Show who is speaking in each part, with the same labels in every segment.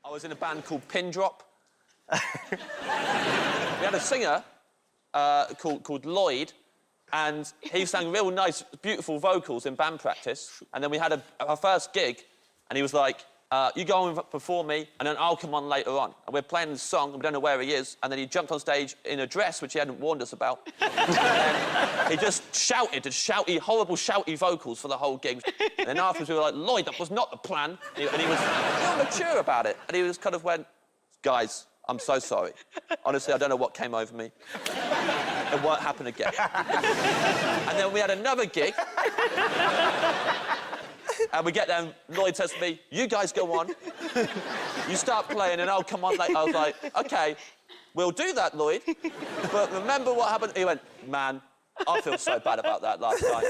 Speaker 1: I was in a band called Pin Drop. We had a singer called Lloyd, and he sang real nice, beautiful vocals in band practice. And then we had our first gig, and he was like, you go on before me, and then I'll come on later on. And we're playing the song, and we don't know where he is, and then he jumped on stage in a dress, which he hadn't warned us about. And then he just shouted, horrible shouty vocals for the whole gig. And then afterwards we were like, Lloyd, that was not the plan. And he was real mature about it. And he was kind of went, guys, I'm so sorry. Honestly, I don't know what came over me. It won't happen again. And then we had another gig. And we get there, and Lloyd says to me, you guys go on. You start playing, and I'll come on later. I was like, OK, we'll do that, Lloyd. But remember what happened? He went, man, I feel so bad about that last time.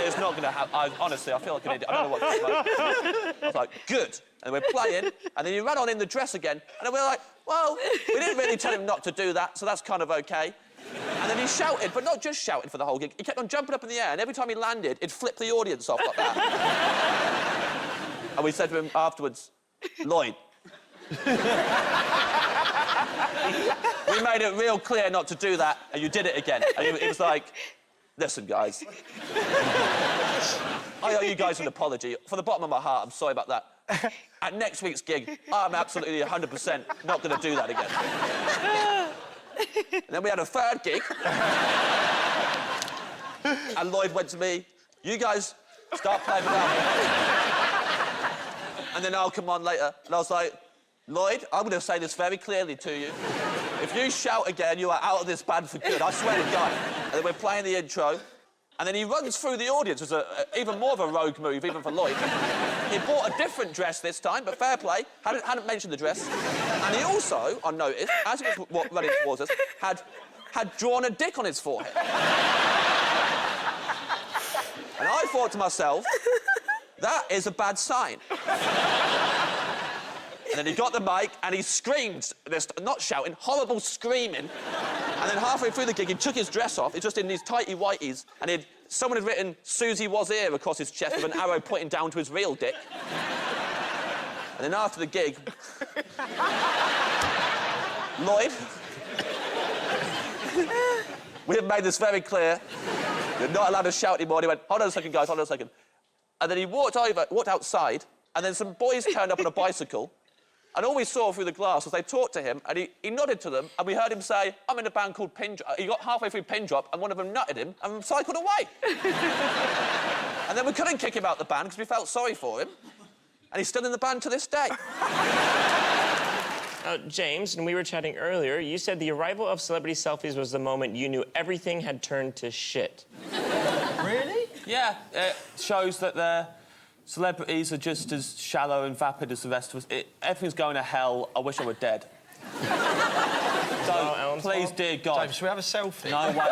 Speaker 1: It's not going to happen. Honestly, I feel like an idiot. I don't know what to do. I was like, good. And we're playing, and then he ran on in the dress again. And then we were like, well, we didn't really tell him not to do that, so that's kind of OK. And then he shouted, but not just shouted for the whole gig. He kept on jumping up in the air, and every time he landed, it flipped the audience off like that. And we said to him afterwards, Lloyd, we made it real clear not to do that, and you did it again. And he was like, listen, guys, I owe you guys an apology. From the bottom of my heart, I'm sorry about that. At next week's gig, I'm absolutely 100% not going to do that again. And then we had a third gig. And Lloyd went to me, you guys start playing without me. And then I'll come on later. And I was like, Lloyd, I'm going to say this very clearly to you. If you shout again, you are out of this band for good. I swear to God. And then we're playing the intro. And then he runs through the audience. It was even more of a rogue move, even for Lloyd. He bought a different dress this time, but fair play. Hadn't mentioned the dress. And he also, I noticed, as he was running towards us, had drawn a dick on his forehead. And I thought to myself, that is a bad sign. And then he got the mic and he screamed, this, not shouting, horrible screaming. And then halfway through the gig, he took his dress off. He's just in these tighty whities, and someone had written "Susie was here" across his chest with an arrow pointing down to his real dick. And then after the gig, Lloyd, we have made this very clear. You're not allowed to shout anymore. And he went, hold on a second, guys, hold on a second. And then he walked outside, and then some boys turned up on a bicycle. And all we saw through the glass was they talked to him, and he nodded to them, and we heard him say, I'm in a band called Pin Drop. He got halfway through Pin Drop, and one of them nutted him and cycled away. And then we couldn't kick him out the band because we felt sorry for him. And he's still in the band to this day.
Speaker 2: James, and we were chatting earlier, you said the arrival of Celebrity Selfies was the moment you knew everything had turned to shit.
Speaker 1: Really? Yeah, it shows that the celebrities are just as shallow and vapid as the rest of us. Everything's going to hell. I wish I were dead. So, please, dear God...
Speaker 3: James, should we have a selfie?
Speaker 1: No way.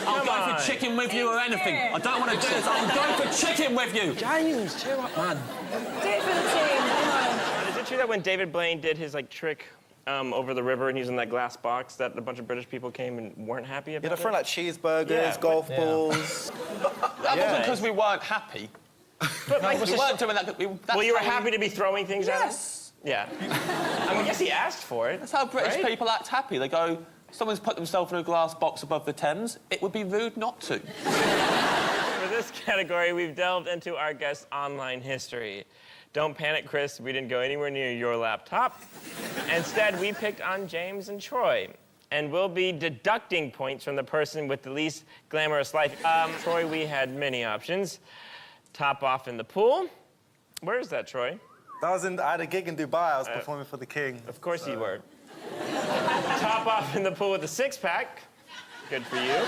Speaker 1: I'm going for chicken with you or anything. I don't want to do this. I'm going for chicken with you.
Speaker 3: James, cheer up, man.
Speaker 4: Do it for the team, come on.
Speaker 2: Is it true that when David Blaine did his, trick over the river and he was in that glass box that a bunch of British people came and weren't happy about
Speaker 3: they're throwing, cheeseburgers, golf balls...
Speaker 1: That wasn't because we weren't happy.
Speaker 2: But,
Speaker 1: we weren't doing that.
Speaker 2: Well, you were happy to be throwing things at him?
Speaker 1: Yes.
Speaker 2: Yeah. I mean, I guess he asked for it.
Speaker 1: That's how British people act happy. They go, someone's put themselves in a glass box above the Thames. It would be rude not to.
Speaker 2: For this category, we've delved into our guest's online history. Don't panic, Chris. We didn't go anywhere near your laptop. Instead, we picked on James and Troy. And we'll be deducting points from the person with the least glamorous life. Troy, we had many options. Top off in the pool. Where is that, Troy?
Speaker 3: I had a gig in Dubai. I was performing for the King.
Speaker 2: Of course you were. Top off in the pool with a six-pack. Good for you.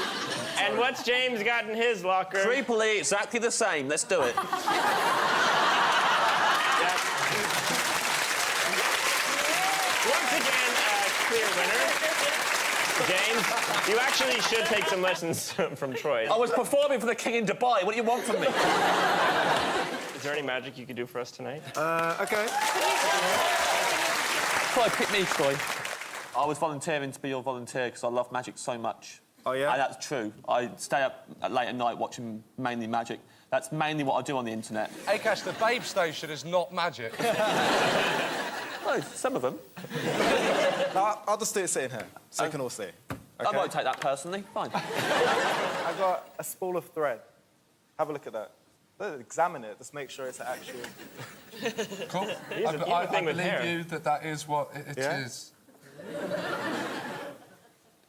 Speaker 2: And what's James got in his locker?
Speaker 1: Creepily, exactly the same. Let's do it.
Speaker 2: Once again, clear winner. James, you actually should take some lessons from Troy.
Speaker 1: I was performing for the King in Dubai. What do you want from me?
Speaker 2: Is there any magic you could do for us tonight?
Speaker 3: OK.
Speaker 1: Troy, pick me, Troy. I was volunteering to be your volunteer because I love magic so much.
Speaker 3: Oh, yeah?
Speaker 1: And that's true. I stay up late at night watching mainly magic. That's mainly what I do on the internet.
Speaker 5: Acaster, the Babe Station is not magic.
Speaker 1: Oh, some of them.
Speaker 3: No, I'll just do it sitting here, so you can all see. Okay?
Speaker 1: I won't take that personally. Fine.
Speaker 3: I've got a spool of thread. Have a look at that. Examine it. Just make sure it's actual.
Speaker 5: Cool. I believe you that is what it is.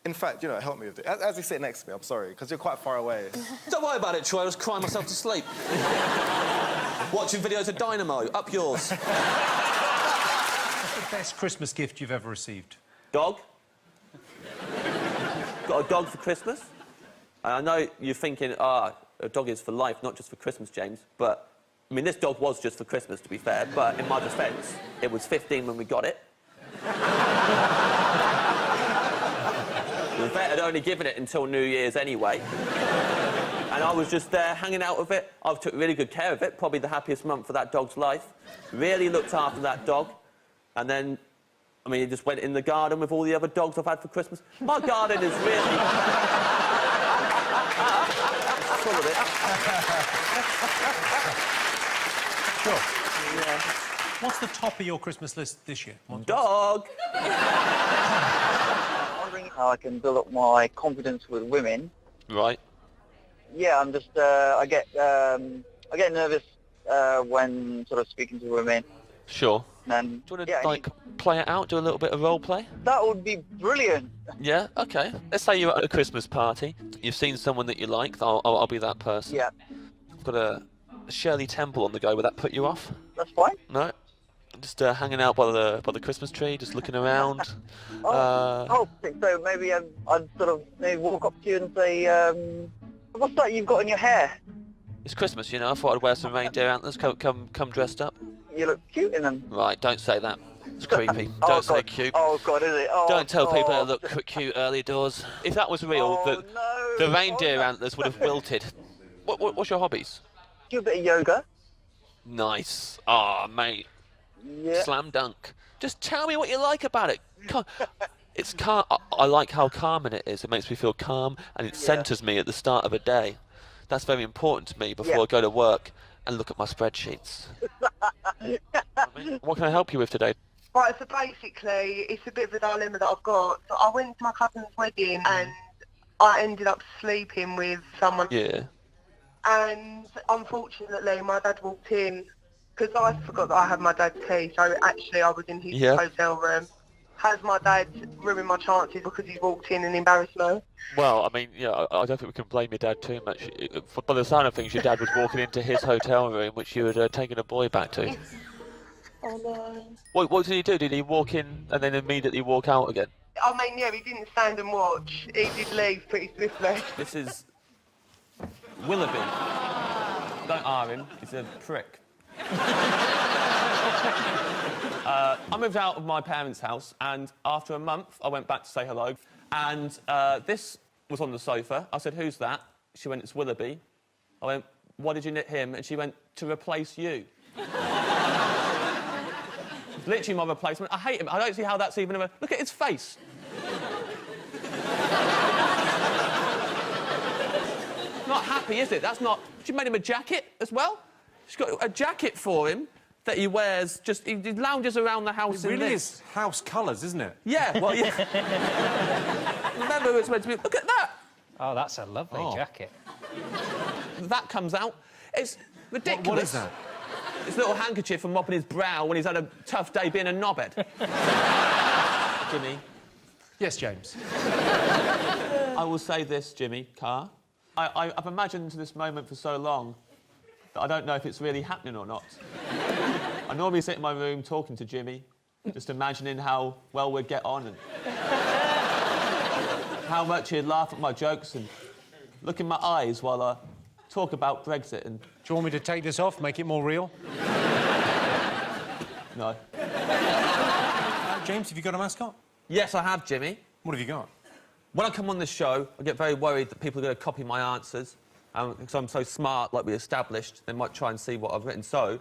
Speaker 3: In fact, you know, help me with it. As you sit next to me, I'm sorry, because you're quite far away.
Speaker 1: Don't worry about it, Troy. I was crying myself to sleep. Watching videos of Dynamo. Up yours.
Speaker 6: What's the best Christmas gift you've ever received?
Speaker 1: Dog. Got a dog for Christmas. And I know you're thinking, a dog is for life, not just for Christmas, James. But, I mean, this dog was just for Christmas, to be fair. But in my defence, it was 15 when we got it. The vet had only given it until New Year's anyway. And I was just there hanging out with it. I took really good care of it, probably the happiest month of that dog's life. Really looked after that dog. And then, I mean, he just went in the garden with all the other dogs I've had for Christmas. My garden is really... full of it.
Speaker 6: Sure. Yeah. What's the top of your Christmas list this year?
Speaker 1: Dog!
Speaker 7: How I can build up my confidence with women.
Speaker 1: Right.
Speaker 7: Yeah, I'm just I get nervous when sort of speaking to women.
Speaker 1: Sure.
Speaker 7: And
Speaker 1: Do you want to, play it out, do a little bit of role play?
Speaker 7: that would be brilliant.
Speaker 1: Yeah, OK. Let's say you're at a Christmas party. You've seen someone that you like. I'll be that person.
Speaker 7: Yeah,
Speaker 1: I've got a Shirley Temple on the go. Would that put you off?
Speaker 7: that's fine.
Speaker 1: No? Just hanging out by the Christmas tree, just looking around.
Speaker 7: So maybe I'd sort of maybe walk up to you and say, what's that you've got in your hair?
Speaker 1: It's Christmas, you know. I thought I'd wear some reindeer antlers. Come dressed up.
Speaker 7: You look cute in them.
Speaker 1: Right, don't say that. It's creepy. Don't say cute.
Speaker 7: Oh, God, is it? Oh,
Speaker 1: Don't tell people
Speaker 7: God.
Speaker 1: they look cute early doors. If that was real,
Speaker 7: no.
Speaker 1: the reindeer antlers would have wilted. What's your hobbies?
Speaker 7: Do a bit of yoga.
Speaker 1: Nice. Ah, mate.
Speaker 7: Yeah.
Speaker 1: Slam dunk. Just tell me what you like about it. It's calm. I like how calming it is. It makes me feel calm, and it centres me at the start of a day. That's very important to me before I go to work and look at my spreadsheets. What can I help you with today?
Speaker 8: Right, so basically, it's a bit of a dilemma that I've got. So I went to my cousin's wedding and I ended up sleeping with someone.
Speaker 1: Yeah.
Speaker 8: And unfortunately, my dad walked in, because I forgot that I had my dad's key, so actually I was in his hotel room. Has my dad ruined my chances because he walked in and embarrassed me?
Speaker 1: Well, I mean, yeah, I don't think we can blame your dad too much. By the sound of things, your dad was walking into his hotel room, which you had taken a boy back to.
Speaker 8: Oh, no.
Speaker 1: What did he do? Did he walk in and then immediately walk out again?
Speaker 8: I mean, yeah, he didn't stand and watch. He did leave pretty swiftly.
Speaker 1: This is Willoughby. Don't R him, he's a prick. I moved out of my parents' house, and after a month, I went back to say hello. And this was on the sofa. I said, "Who's that?" She went, "It's Willoughby." I went, "Why did you knit him?" And she went, "To replace you." It's literally my replacement. I hate him. I don't see how that's even a... Look at his face. Not happy, is it? That's not... She made him a jacket as well. She's got a jacket for him that he wears, just... He lounges around the house in this.
Speaker 6: It really is house colours, isn't it?
Speaker 1: Yeah, well, yeah. Remember, it's meant to be... Look at that!
Speaker 9: Oh, that's a lovely jacket.
Speaker 1: That comes out. It's ridiculous.
Speaker 6: What is that?
Speaker 1: His little handkerchief for mopping his brow when he's had a tough day being a knobhead. Jimmy.
Speaker 6: Yes, James.
Speaker 1: I will say this, Jimmy, Carr. I've imagined this moment for so long that I don't know if it's really happening or not. I normally sit in my room talking to Jimmy, just imagining how well we'd get on and how much he'd laugh at my jokes and look in my eyes while I talk about Brexit and...
Speaker 6: Do you want me to take this off, make it more real?
Speaker 1: No.
Speaker 6: James, have you got a mascot?
Speaker 1: Yes, I have, Jimmy.
Speaker 6: What have you got?
Speaker 1: When I come on this show, I get very worried that people are going to copy my answers. Because I'm so smart, like we established, they might try and see what I've written. So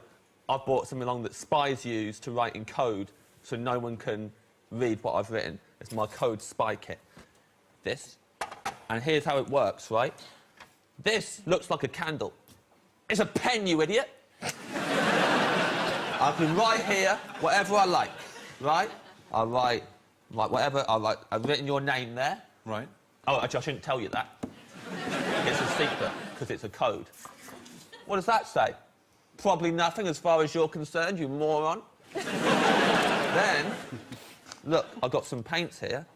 Speaker 1: I've brought something along that spies use to write in code so no one can read what I've written. It's my code spy kit. This And here's how it works, right? This looks like a candle. It's a pen, you idiot. I can write here whatever I like, right? I'll write whatever. I've written your name there.
Speaker 6: Right.
Speaker 1: Oh, actually, I shouldn't tell you that. It's a secret, because it's a code. What does that say? Probably nothing as far as you're concerned, you moron. Then, look, I've got some paints here,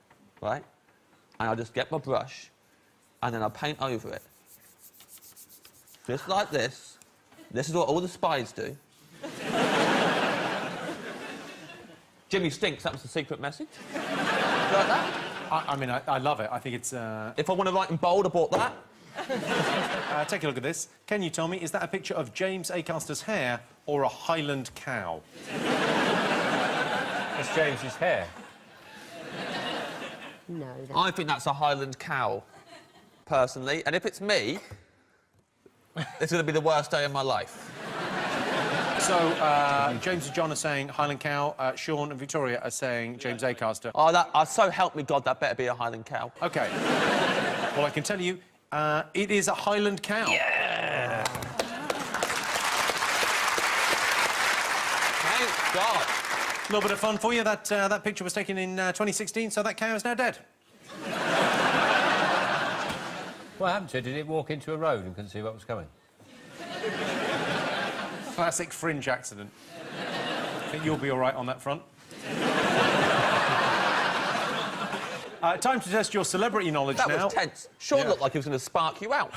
Speaker 1: right? And I'll just get my brush, and then I'll paint over it. Just like this. This is what all the spies do. Jimmy stinks, that was the secret message. You like that?
Speaker 6: I mean, I love it. I think it's...
Speaker 1: If I want to write in bold, I bought that.
Speaker 6: Take a look at this. Can you tell me, is that a picture of James Acaster's hair or a Highland cow?
Speaker 9: It's James's hair.
Speaker 4: No.
Speaker 1: I think that's a Highland cow, personally. And if it's me, it's going to be the worst day of my life.
Speaker 6: So, James and John are saying Highland cow, Sean and Victoria are saying James Acaster.
Speaker 1: Oh, so help me God, that better be a Highland cow.
Speaker 6: OK. Well, I can tell you, it is a Highland cow.
Speaker 1: Yeah! Thank God.
Speaker 6: A little bit of fun for you. That picture was taken in 2016, so that cow is now dead.
Speaker 9: What happened to it? Did it walk into a road and couldn't see what was coming?
Speaker 6: Classic fringe accident. I think you'll be all right on that front. Time to test your celebrity knowledge now.
Speaker 1: That was tense. Sean looked like he was going to spark you out.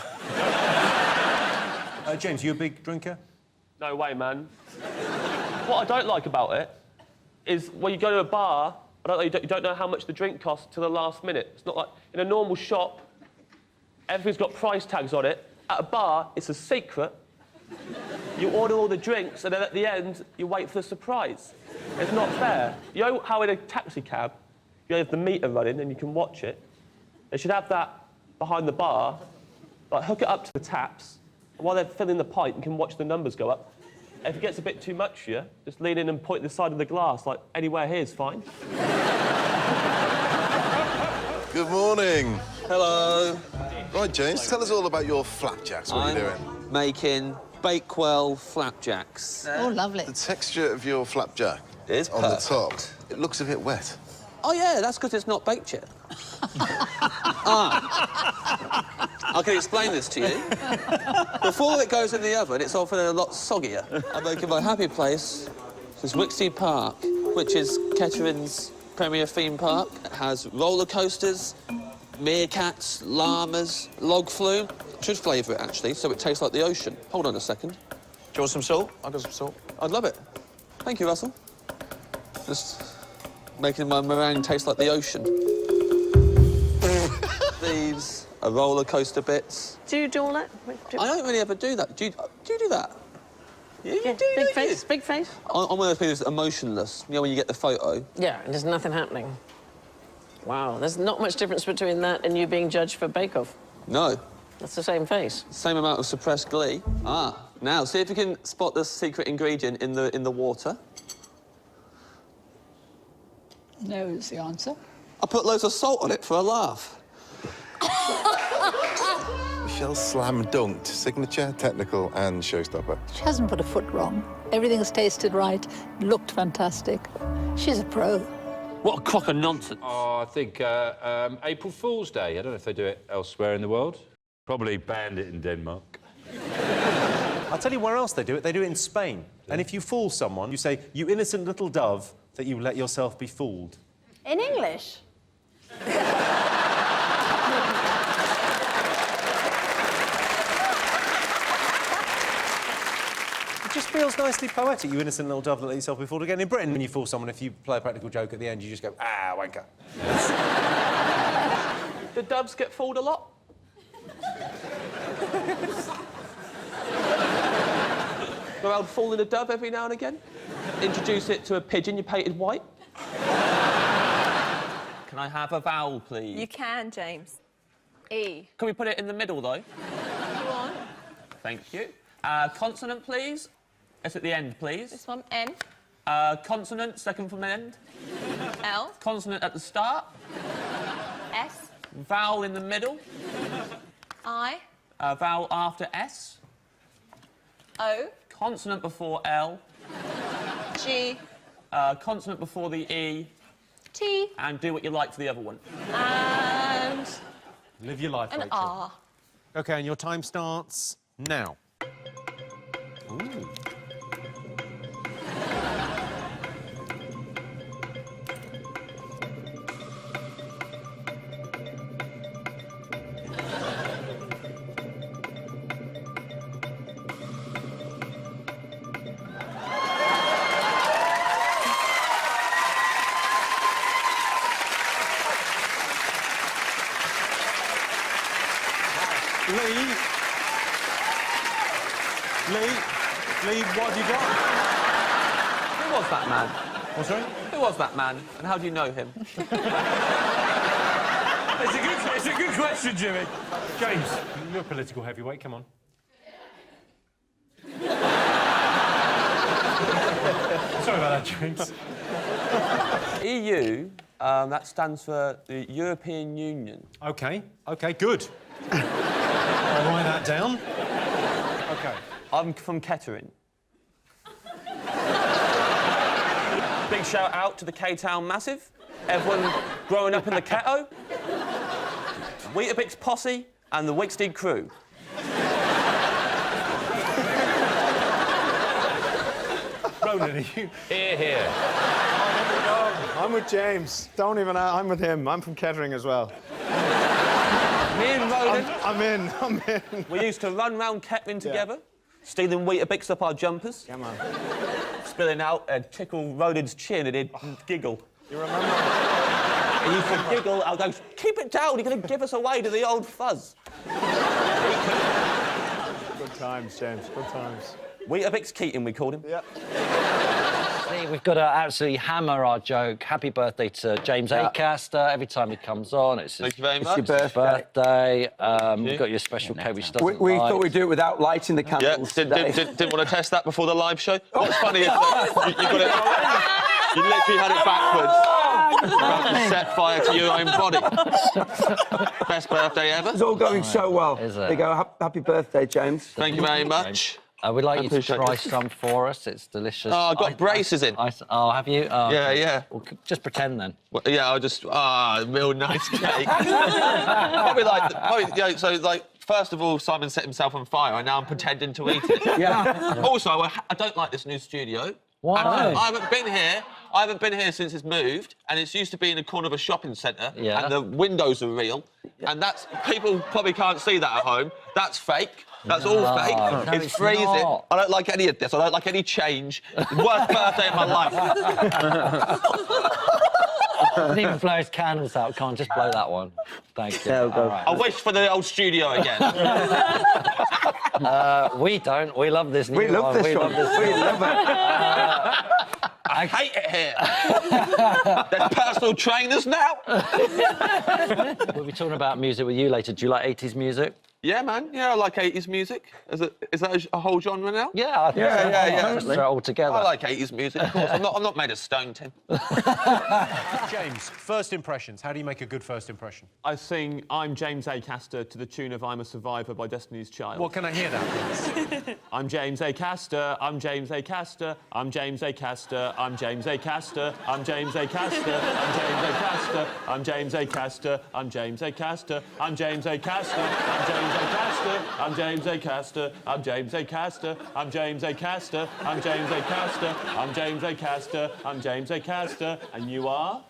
Speaker 6: James, you a big drinker?
Speaker 10: No way, man. What I don't like about it is when you go to a bar, you don't know how much the drink costs till the last minute. It's not like in a normal shop, everything's got price tags on it. At a bar, it's a secret. You order all the drinks, and then at the end, you wait for the surprise. It's not fair. You know how in a taxi cab, you have the meter running and you can watch it? They should have that behind the bar, like hook it up to the taps, and while they're filling the pint, you can watch the numbers go up. If it gets a bit too much for you, just lean in and point the side of the glass, like, anywhere here's fine.
Speaker 11: Good morning.
Speaker 1: Hello.
Speaker 11: Right, James, tell us all about your flapjacks. What are you doing?
Speaker 1: Making Bakewell flapjacks.
Speaker 4: Oh, lovely.
Speaker 11: The texture of your flapjack
Speaker 1: is
Speaker 11: on the top, it looks a bit wet.
Speaker 1: Oh, yeah, that's because it's not baked yet. I can explain this to you. Before it goes in the oven, it's often a lot soggier. I'm making my happy place. This is Wixie Park, which is Kettering's premier theme park. It has roller coasters, meerkats, llamas, log flume. Should flavour it, actually, so it tastes like the ocean. Hold on a second. Do you want some salt? I've got some salt. I'd love it. Thank you, Russell. Just making my meringue taste like the ocean. These are roller coaster bits.
Speaker 4: Do you do all that?
Speaker 1: I don't really ever do that. Do you do that? Yeah, you do.
Speaker 4: Big face, big face.
Speaker 1: I'm one of those people who's emotionless. You know, when you get the photo.
Speaker 4: Yeah, and there's nothing happening. Wow, there's not much difference between that and you being judged for Bake Off.
Speaker 1: No.
Speaker 4: That's the same face.
Speaker 1: Same amount of suppressed glee. Now, see if you can spot the secret ingredient in the water.
Speaker 12: No is the answer.
Speaker 1: I put loads of salt on it for a laugh.
Speaker 11: Michelle slam dunked, signature, technical, and showstopper.
Speaker 12: She hasn't put a foot wrong. Everything's tasted right, looked fantastic. She's a pro.
Speaker 1: What a crock of nonsense.
Speaker 13: Oh, I think April Fool's Day. I don't know if they do it elsewhere in the world. Probably banned it in Denmark.
Speaker 6: I'll tell you where else they do it. They do it in Spain. And if you fool someone, you say, "You innocent little dove, that you let yourself be fooled."
Speaker 4: In English?
Speaker 6: It just feels nicely poetic, you innocent little dove that let yourself be fooled. Again, in Britain, when you fool someone, if you play a practical joke at the end, you just go, "Ah, wanker."
Speaker 10: Do doves get fooled a lot? Go around fooling a dove every now and again? Introduce it to a pigeon you painted white?
Speaker 1: Can I have a vowel, please?
Speaker 14: You can, James. E.
Speaker 1: Can we put it in the middle, though?
Speaker 14: Go on.
Speaker 1: Thank you. Consonant, please. It's at the end, please.
Speaker 14: This one, N.
Speaker 1: Consonant, second from the end.
Speaker 14: L.
Speaker 1: Consonant at the start.
Speaker 14: S.
Speaker 1: Vowel in the middle.
Speaker 14: I.
Speaker 1: Vowel after S.
Speaker 14: O.
Speaker 1: Consonant before L.
Speaker 14: G.
Speaker 1: Consonant before the E.
Speaker 14: T.
Speaker 1: And do what you like for the other one.
Speaker 14: And...
Speaker 6: Live your life,
Speaker 14: an
Speaker 6: Rachel.
Speaker 14: R.
Speaker 6: OK, and your time starts now. Ooh. Lee, what have you got?
Speaker 1: Who was that man?
Speaker 6: Oh, sorry?
Speaker 1: Who was that man, and how do you know him?
Speaker 6: It's a good question, Jimmy. James, you're a political heavyweight, come on. Sorry about that, James.
Speaker 1: EU, that stands for the European Union.
Speaker 6: OK, good. I'll write that down. OK.
Speaker 1: I'm from Kettering. Big shout out to the K-Town Massive. Everyone growing up in the Ketto. Weetabix Posse and the Wicksteed crew.
Speaker 6: Ronan, are you?
Speaker 2: Here.
Speaker 3: I'm with James. Don't even... I'm with him. I'm from Kettering as well.
Speaker 1: Me and Ronan...
Speaker 3: I'm in.
Speaker 1: We used to run round Kettering together, stealing Weetabix up our jumpers.
Speaker 3: Come on.
Speaker 1: Spilling out and tickle Ronan's chin and he'd giggle.
Speaker 3: You remember?
Speaker 1: He used to giggle. I'll go, keep it down, you're going to give us away to the old fuzz.
Speaker 3: Good times, James. Good times.
Speaker 1: Weetabix Keating, we called him.
Speaker 3: Yeah.
Speaker 15: See, we've got to absolutely hammer our joke. Happy birthday to James Acaster. Every time he comes on, it's his,
Speaker 1: Thank you very much.
Speaker 15: It's your birthday. We've got your special cake, which doesn't
Speaker 16: We
Speaker 15: light.
Speaker 16: thought we'd do it without lighting the candles.
Speaker 1: Yeah, didn't want to test that before the live show. What's funny is that you got it... You literally had it backwards. About to set fire to your own body. Best birthday ever.
Speaker 16: It's all going so well.
Speaker 15: Is it?
Speaker 16: There you go. Happy birthday, James.
Speaker 1: Thank you very much.
Speaker 15: We'd like you to
Speaker 1: appreciate
Speaker 15: try
Speaker 1: it.
Speaker 15: some for us. It's delicious.
Speaker 1: Oh, I've got braces in.
Speaker 15: Oh, have you? Oh,
Speaker 1: Yeah.
Speaker 15: Well, just pretend then.
Speaker 1: Well, yeah, I'll just... real nice cake. Probably, so, like, first of all, Simon set himself on fire, and now I'm pretending to eat it.
Speaker 16: Yeah.
Speaker 1: Also, I don't like this new studio.
Speaker 15: Why?
Speaker 1: I haven't been here since it's moved, and it's used to be in the corner of a shopping centre, and the windows are real, and that's... People probably can't see that at home. That's fake. That's all fake.
Speaker 15: No,
Speaker 1: it's freezing.
Speaker 15: not.
Speaker 1: I don't like any of this. I don't like any change. Worst birthday of my life.
Speaker 15: Didn't even blow his candles out. Can't just blow that one. Thank you.
Speaker 16: There we go.
Speaker 15: Right.
Speaker 1: I wish for the old studio again.
Speaker 15: We don't. We love this new one.
Speaker 16: We love this one. We love it.
Speaker 1: I hate it here. There's personal trainers now.
Speaker 15: We'll be talking about music with you later. Do you like 80s music?
Speaker 1: Yeah, man. Yeah, I like 80s music. Is that a whole genre now?
Speaker 15: Yeah, I think so.
Speaker 1: Yeah.
Speaker 15: Throw it all together.
Speaker 1: I like 80s music, of course. I'm not made of stone, Tim.
Speaker 6: James, first impressions. How do you make a good first impression?
Speaker 1: I sing I'm James Acaster to the tune of I'm a Survivor by Destiny's Child.
Speaker 6: Well, can I hear that, please?
Speaker 1: I'm James Acaster, I'm James Acaster, I'm James Acaster, I'm James Acaster, I'm James Acaster, I'm James Acaster, I'm James Acaster, I'm James Acaster, I'm James Acaster, I'm James Acaster, I'm James Acaster, I'm James Acaster, I'm James Acaster, I'm James Acaster, I'm James Acaster, and you are?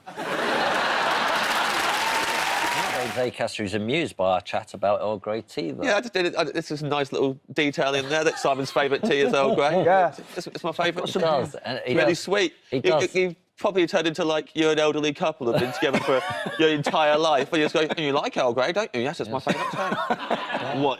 Speaker 15: James Acaster, who's amused by our chat about Earl Grey tea, though.
Speaker 1: Yeah, I just did it. This is a nice little detail in there that Simon's favourite tea is Earl Grey.
Speaker 16: Yeah.
Speaker 1: It's my favourite.
Speaker 15: He does.
Speaker 1: Really sweet.
Speaker 15: He does.
Speaker 1: You probably turned into, like, you're an elderly couple who've been together for your entire life, and you just go, you like Earl Grey, don't you? Yes, it's my favourite tea.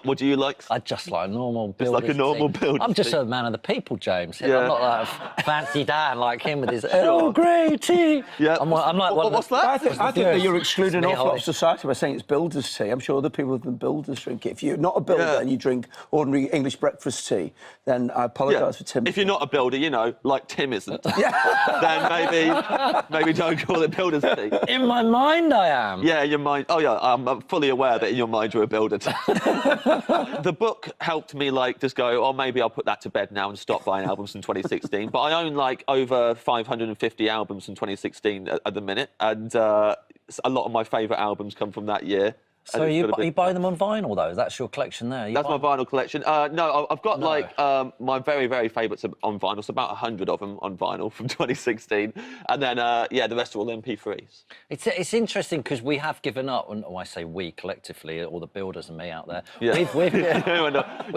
Speaker 1: What do you like?
Speaker 15: I just like a normal
Speaker 1: Just
Speaker 15: builder's
Speaker 1: like a normal
Speaker 15: tee.
Speaker 1: builder's
Speaker 15: I'm just
Speaker 1: tee.
Speaker 15: a man of the people, James.
Speaker 1: Yeah.
Speaker 15: I'm not like a fancy Dan like him with his Earl Grey tea.
Speaker 1: Yeah.
Speaker 15: I'm like one of
Speaker 1: What's
Speaker 15: the-
Speaker 1: that?
Speaker 16: I think that you're excluding an
Speaker 15: Me
Speaker 16: awful lot of
Speaker 15: holding-
Speaker 16: society by saying it's builder's tea. I'm sure other people than builders drink it. If you're not a builder and you drink ordinary English breakfast tea, then I apologise for Tim.
Speaker 1: If you're not a builder, you know, like Tim isn't, then maybe don't call it builder's tea.
Speaker 15: In my mind, I am.
Speaker 1: Yeah, your mind. Oh, yeah, I'm fully aware that in your mind you're a builder. The book helped me, like, just go, oh, maybe I'll put that to bed now and stop buying albums from 2016. But I own, like, over 550 albums from 2016 at the minute, and a lot of my favourite albums come from that year.
Speaker 15: So you buy them on vinyl, though? That's your collection there?
Speaker 1: That's my vinyl collection. No, I've got, like, my very, very favourites on vinyl. So about 100 of them on vinyl from 2016. And then, yeah, the rest are all MP3s.
Speaker 15: It's interesting because we have given up, and I say we collectively, all the builders and me out there.
Speaker 1: Yeah.
Speaker 15: We've
Speaker 1: You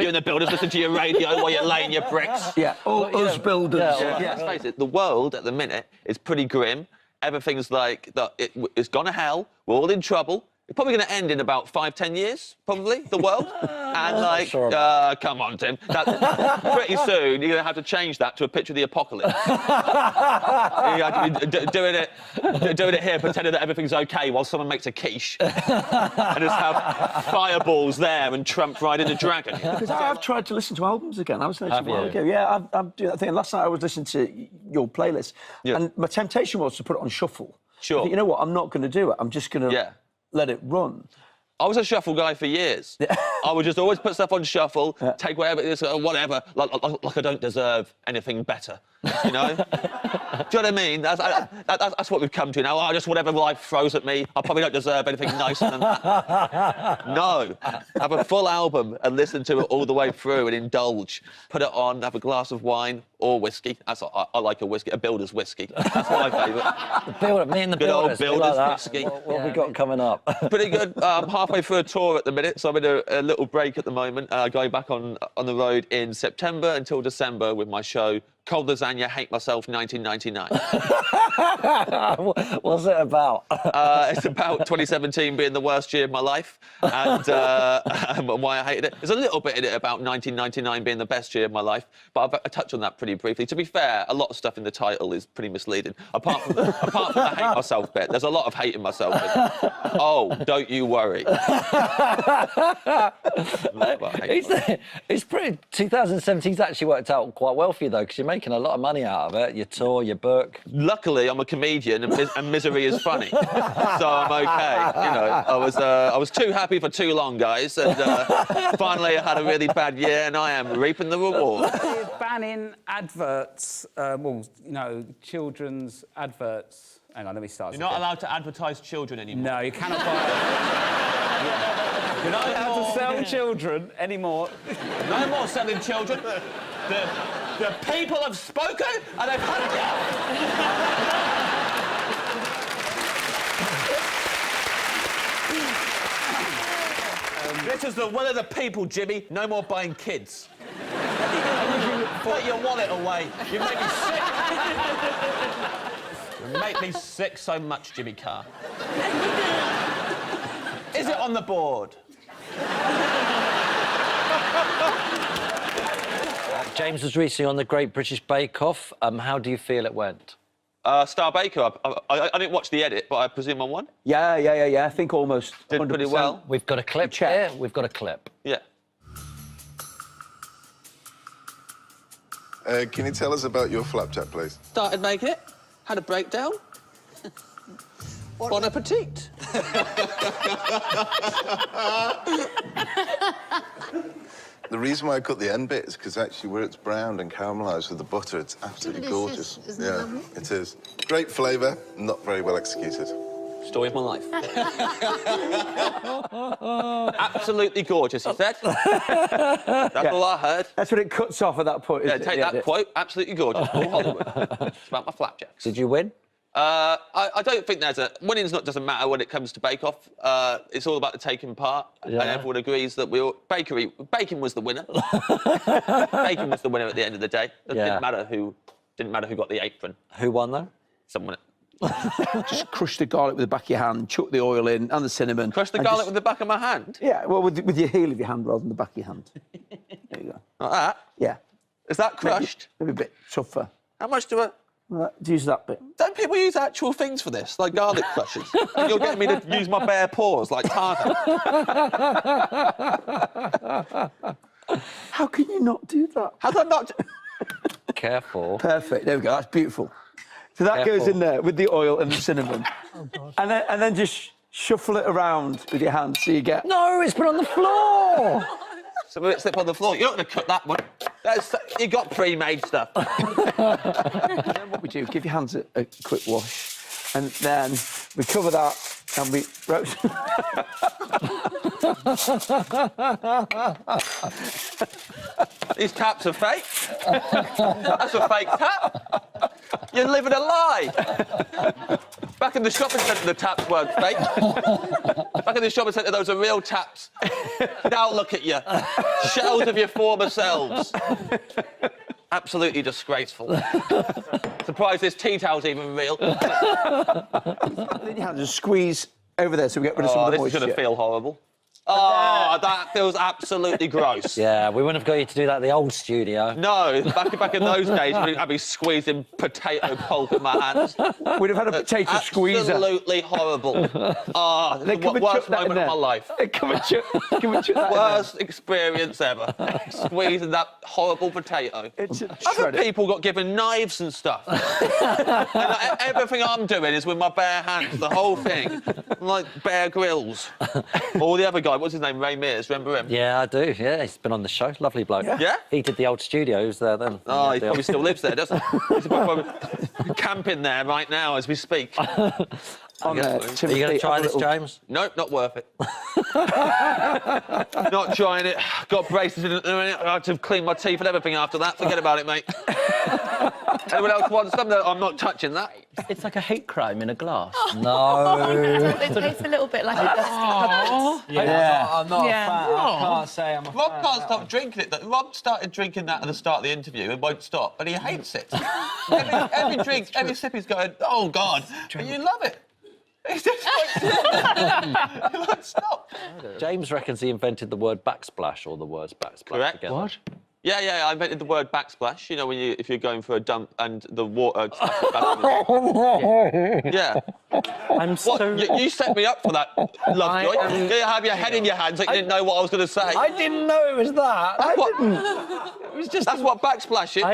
Speaker 1: and the builders listen to your radio while you're laying your bricks.
Speaker 16: Yeah, all us builders.
Speaker 1: Let's face it, the world at the minute is pretty grim. Everything's like, it's gone to hell. We're all in trouble. It's probably going to end in about 5-10 years, probably, the world. And, like, come on, Tim. Pretty soon, you're going to have to change that to a picture of the apocalypse. You have to be doing it here, pretending that everything's OK while someone makes a quiche. And just have fireballs there and Trump riding a dragon.
Speaker 16: Because I've tried to listen to albums again. I was saying a
Speaker 15: Have
Speaker 16: while
Speaker 15: you?
Speaker 16: ago. Yeah, I'm doing that thing. Last night I was listening to your playlist, and my temptation was to put it on shuffle.
Speaker 1: Sure.
Speaker 16: But you know what? I'm not going to do it. I'm just going to let it run.
Speaker 1: I was a shuffle guy for years. I would just always put stuff on shuffle, take whatever it is, whatever, like I don't deserve anything better, you know? Do you know what I mean? That's what we've come to now. Just whatever life throws at me, I probably don't deserve anything nicer than that. No. Have a full album and listen to it all the way through and indulge. Put it on, have a glass of wine or whiskey. I like a whiskey, a builder's whiskey. That's my favourite.
Speaker 15: Me and the
Speaker 1: Good old
Speaker 15: builders. we like
Speaker 1: builder's
Speaker 15: that.
Speaker 1: whiskey.
Speaker 15: What have we got coming up?
Speaker 1: Pretty good. Halfway through a tour at the minute, so I'm in a little break at the moment. Going back on the road in September until December with my show Cold Lasagna, Hate Myself, 1999.
Speaker 15: What's it about?
Speaker 1: It's about 2017 being the worst year of my life and why I hated it. There's a little bit in it about 1999 being the best year of my life, but I touched on that pretty briefly. To be fair, a lot of stuff in the title is pretty misleading. Apart from the hate myself bit, there's a lot of hating myself in it. Oh, don't you worry.
Speaker 15: It's pretty. 2017's actually worked out quite well for you, though, because you're making a lot of money out of it. Your tour, your book.
Speaker 1: Luckily, I'm a comedian, and misery is funny, so I'm okay. You know, I was too happy for too long, guys, and finally I had a really bad year, and I am reaping the reward.
Speaker 17: Banning adverts, well, you know, children's adverts. Hang on, let me start.
Speaker 1: You're not allowed to advertise children anymore.
Speaker 17: No, you cannot buy. You're not allowed to sell children anymore.
Speaker 1: No more selling children. The people have spoken and they've had enough. This is the will of the people, Jimmy. No more buying kids. Put your wallet away. You make me sick. You make me sick so much, Jimmy Carr. Is it on the board?
Speaker 15: James was recently on the Great British Bake Off. How do you feel it went?
Speaker 1: Star Baker. I didn't watch the edit, but I presume I won.
Speaker 16: Yeah. I think almost
Speaker 1: did
Speaker 16: 100%.
Speaker 1: pretty well.
Speaker 15: We've got a clip here. We've got a clip.
Speaker 1: Yeah.
Speaker 11: Can you tell us about your flapjack, please?
Speaker 1: Started making it. Had a breakdown. Bon appetit.
Speaker 11: The reason why I cut the end bit is because actually where it's browned and caramelised with the butter, it's absolutely gorgeous.
Speaker 14: Isn't it lovely?
Speaker 11: It is. Great flavour, not very well executed.
Speaker 1: Story of my life. Absolutely gorgeous, he said. That's all I heard.
Speaker 16: That's what it cuts off at that point.
Speaker 1: Yeah,
Speaker 16: isn't it?
Speaker 1: take that quote. Absolutely gorgeous. All Hollywood. It's about my flapjacks.
Speaker 15: Did you win?
Speaker 1: I don't think there's a... Winning's doesn't matter when it comes to Bake Off. It's all about the taking part.
Speaker 15: Yeah.
Speaker 1: And everyone agrees that bacon was the winner. Bacon was the winner at the end of the day. It didn't matter who got the apron.
Speaker 15: Who won, though?
Speaker 1: Someone...
Speaker 16: Just crush the garlic with the back of your hand, chuck the oil in and the cinnamon.
Speaker 1: Crush the garlic with the back of my hand?
Speaker 16: Yeah, well, with your heel of your hand rather than the back of your hand. There you go.
Speaker 1: Like that?
Speaker 16: Yeah.
Speaker 1: Is that crushed?
Speaker 16: Maybe a bit tougher.
Speaker 1: How much do I...
Speaker 16: Use that bit.
Speaker 1: Don't people use actual things for this, like garlic crushes? And you're getting me to use my bare paws like Tarzan.
Speaker 16: How can you not do that?
Speaker 1: How can I not...
Speaker 15: Careful.
Speaker 16: Perfect. There we go. That's beautiful. So that goes in there with the oil and the cinnamon. And then just shuffle it around with your hand so you get...
Speaker 15: No, it's put on the floor!
Speaker 1: So it slip on the floor. You're not going to cut that one. You got pre-made stuff.
Speaker 16: And then what we do, give your hands a quick wash, and then we cover that and we roast.
Speaker 1: These taps are fake. That's a fake tap. You're living a lie. Back in the shopping centre, the taps weren't fake. Back in the shopping centre, those are real taps. Now look at you. Shells of your former selves. Absolutely disgraceful. Surprised this tea towel's even real.
Speaker 16: Then you have to squeeze over there so we get rid of some of the moisture.
Speaker 1: This is going to feel horrible. Oh, that feels absolutely gross.
Speaker 15: Yeah, we wouldn't have got you to do that at the old studio.
Speaker 1: No, back in those days, I'd be squeezing potato pulp in my hands.
Speaker 16: We'd have had a potato squeezer.
Speaker 1: Absolutely horrible. Oh, the worst moment of my life. Worst experience ever. Squeezing that horrible potato. Other people got given knives and stuff. And everything I'm doing is with my bare hands, the whole thing. Like Bear Grylls. All the other guys. What's his name? Ray Mears, remember him?
Speaker 15: Yeah, I do, yeah. He's been on the show. Lovely bloke.
Speaker 1: Yeah?
Speaker 15: He did the old studio. He was there then.
Speaker 1: Oh, he probably still lives there, doesn't he? He's probably camping there right now as we speak.
Speaker 15: Are you going to try this, James?
Speaker 1: Nope, not worth it. Not trying it. Got braces in it. I had to clean my teeth and everything after that. Forget about it, mate. Anyone else want some? I'm not touching that.
Speaker 18: It's like a hate crime in a glass.
Speaker 15: No.
Speaker 14: It tastes a little bit like a dusty
Speaker 18: Yeah.
Speaker 3: I'm not a fan. I can't say I'm a fan.
Speaker 1: Rob can't stop drinking it. Rob started drinking that at the start of the interview and won't stop, but he hates it. every drink, every sip he's going, oh, God, and you love it. He just won't stop.
Speaker 15: James reckons he invented the word backsplash or the words backsplash
Speaker 1: Correct.
Speaker 15: together.
Speaker 1: What? Yeah, I invented the word backsplash. You know, if you're going for a dump and the water... Yeah.
Speaker 18: I'm so...
Speaker 1: You set me up for that, Lovejoy. You have your head in your hands like you didn't know what I was going to say.
Speaker 18: I didn't know it was that.
Speaker 1: That's what backsplash is.